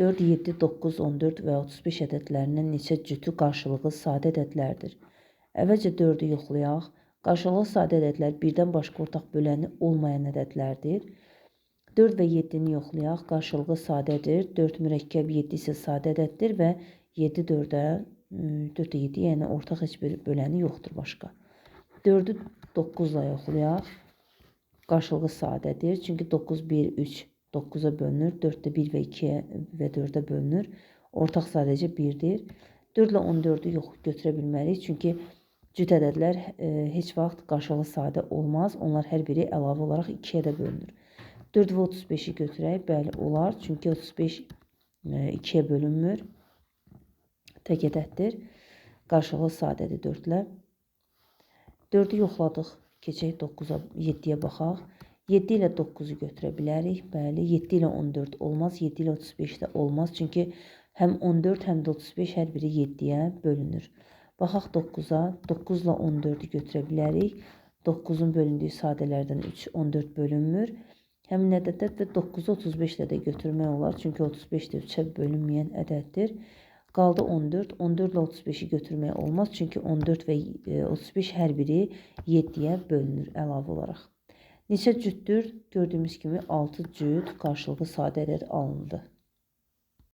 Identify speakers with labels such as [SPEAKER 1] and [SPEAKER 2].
[SPEAKER 1] 4, 7, 9, 14 və 35 ədədlərindən neçə cütü qarşılıqlı sadə ədədlərdir? Əvvəlcə 4-ü yoxlayaq. Qarşılıqlı sadə ədədlər birdən başqa ortaq böləni olmayan ədədlərdir. 4 və 7-ni yoxlayaq. Qarşılıqlı sadədir. 4 mürəkkəb, 7 isə sadə ədəddir və 7 4-ə 4 7, yəni ortaq heç bir böləni yoxdur başqa. 4-ü 9 ilə yoxlayaq. Qarşılıqlı sadədir. Çünki 9, 1, 3 9-a bölünür. 4 də 1 və 2 və 4-ə bölünür. Ortaq sadəcə 1-dir. 4 ilə 14-ü yox götürə bilmərik. Çünki cüt ədədlər heç vaxt qarşılıqlı sadə olmaz. Onlar hər biri əlavə olaraq 2-yə də bölünür. 4 və 35-i götürək. Bəli, olar. Çünki 35 2-yə bölünmür. Tək ədəddir. Qarşılıqlı sadədir 4 ilə. 4-ü yoxladıq. Keçək 9-a, 7-yə baxaq. 7 ilə 9-u götürə bilərik. Bəli, 7 ilə 14 olmaz. 7 ilə 35 də olmaz. Çünki həm 14, həm də 35 hər biri 7-yə bölünür. Baxaq 9-a. 9 ilə 14-ü götürə bilərik. 9-un bölündüyü sadələrdən 3, 14 bölünmür. Həmin ədədlər və 9-u 35 ilə də götürmək olar. Çünki 35 də 3-ə bölünməyən ədəddir. Qaldı 14. 14 ilə 35-i götürmək olmaz. Çünki 14 və 35 hər biri 7-yə bölünür əlavə olaraq. Neçə cütdür? Gördüyümüz kimi 6 cüt qarşılıqlı sadə ədəd alındı.